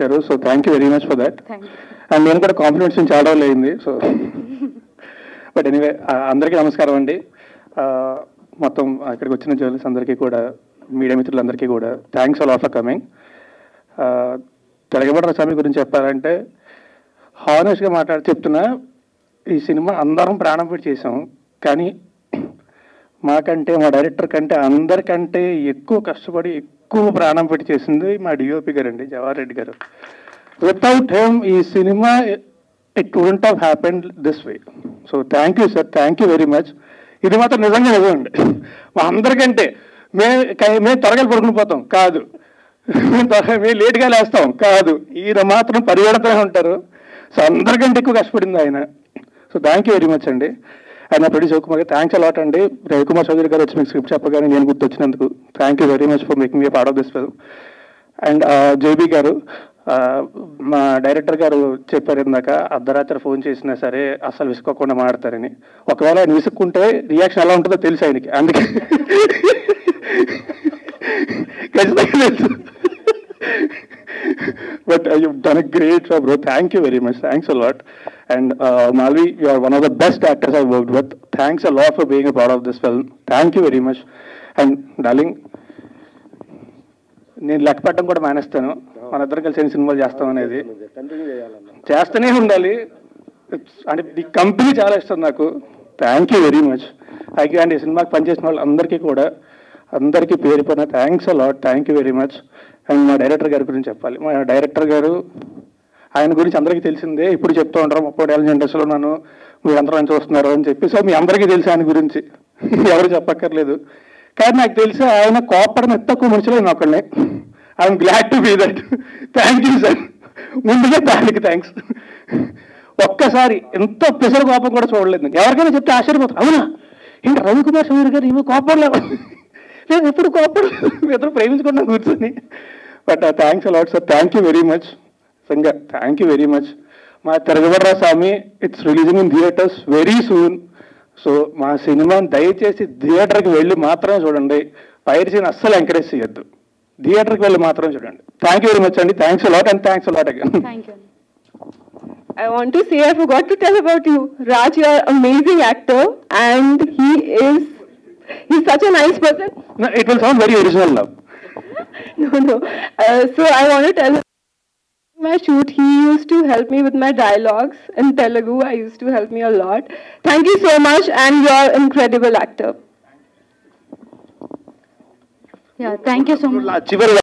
ఇచ్చారు. So thank you very much for that. Thank you. And నేను కూడా compliments చాలా రోజులు అయింది. సో బట్ ఎనీవే అందరికీ నమస్కారం అండి. మొత్తం ఇక్కడికి వచ్చిన జర్నలిస్ట్ అందరికీ కూడా, మీడియా మిత్రులందరికీ కూడా థ్యాంక్స్ అలాట్ ఫర్ కమింగ్. తిరగబడ్డ స్వామి గురించి చెప్పాలంటే హానెస్ట్గా చెప్తున్నా, ఈ సినిమా అందరం ప్రాణం పెట్టి చేసాం. కానీ మాకంటే, మా డైరెక్టర్ కంటే అందరికంటే ఎక్కువ కష్టపడి ఎక్కువ ప్రాణం పెట్టి చేసింది మా డిఓపి గారు అండి, జవహర్ రెడ్డి గారు. వితౌట్ హిమ్ ఈ cinema it wouldn't have happened this way. So thank you sir, thank you very much. ఇది మాత్రం నిజంగా నిజమండి. మా అందరికంటే మేము త్వరగా పడుకుని పోతాం కాదు, మేము లేట్గా లేస్తాం కాదు, ఈయన మాత్రం పరిగెడుతూనే ఉంటారు. సో అందరికంటే ఎక్కువ కష్టపడింది ఆయన. So thank you very much అండి. ఆయన ప్రొడ్యూసర్ శివకుమార్ గారు థ్యాంక్స్ అలాట్ అండి. రవికుమార్ చౌదరి గారు వచ్చి మీకు స్క్రిప్ట్ చెప్పగానే నేను గుర్తొచ్చినందుకు thank you very much for making me part of this film. And JB garu, మా డైరెక్టర్ గారు చెప్పారు ఇందాక, అర్ధరాత్రి ఫోన్ చేసినా సరే అసలు విసుక్కోకుండా మాడతారని. ఒకవేళ ఆయన విసుక్కుంటే రియాక్షన్ ఎలా ఉంటుందో తెలుసు ఆయనకి, అందుకే ఖచ్చితంగా తెలుసు. But you've done a great job, bro. Thank you very much. Thanks a lot. And Malvi, you are one of the best actors I've worked with. Thanks a lot for being a part of this film. Thank you very much. And darling, నేను లెక్క పెట్టడం కూడా మానేస్తాను. మన ఇద్దరం కలిసి ఎన్ని సినిమాలు చేస్తాం అనేది చేస్తూనే ఉండాలి. అంటే ఈ కంపెనీ చాలా ఇష్టం నాకు. Thank you very much. అలాగే అండ్ ఈ సినిమాకి పనిచేసిన వాళ్ళు అందరికీ కూడా, అందరికీ పేరు పైన thanks a lot. Thank you very much. And మా డైరెక్టర్ గారి గురించి చెప్పాలి. మా డైరెక్టర్ గారు, ఆయన గురించి అందరికీ తెలిసిందే, ఇప్పుడు చెప్తూ ఉంటారు 30 ఏళ్ళ ఇండస్ట్రీలో నన్ను మీరు అందరం చూస్తున్నారు అని చెప్పి. సో మీ అందరికీ తెలిసి ఆయన గురించి ఎవరు చెప్పక్కర్లేదు. కానీ నాకు తెలిసి ఆయన కోపడని తక్కువ మనుషులు నేను ఒకళ్ళని. I'm glad to be that. Thank you sir. ముందుగా దానికి థ్యాంక్స్. ఒక్కసారి ఎంతో ప్రెషర్ కోపం కూడా చూడలేదు. ఎవరికైనా చెప్తే ఆశ్చర్యపోతారు, అవునా ఏంటి రవికుమార్ చౌదరి గారు ఏమో కోపడలేదు, లేదు ఎప్పుడు కోపడలేదు, ఇద్దరు ప్రేమించుకున్నాం కూర్చొని. But thanks a lot sir. Thank you very much. Sangha thank you very much. మా తిరగబడ్డ స్వామి it's releasing in theatres very soon. So మా సినిమాని దయచేసి థియేటర్కి వెళ్ళి మాత్రమే చూడండి. పైరసీని అస్సలు ఎంకరేజ్ చేయొద్దు, థియేటర్కి వెళ్ళి మాత్రమే చూడండి. థ్యాంక్ యూ వెరీ మచ్ అండి. Thanks a lot and thanks a lot again. Thank you. I want to say, I forgot to tell about you. Raj, you are an amazing actor and he's such a nice person. No, it will sound very original now. No. So I want to tell my shoot, he used to help me with my dialogues in Telugu. I used to help me a lot. Thank you so much, and you are an incredible actor. Yeah, thank you so much. చివరి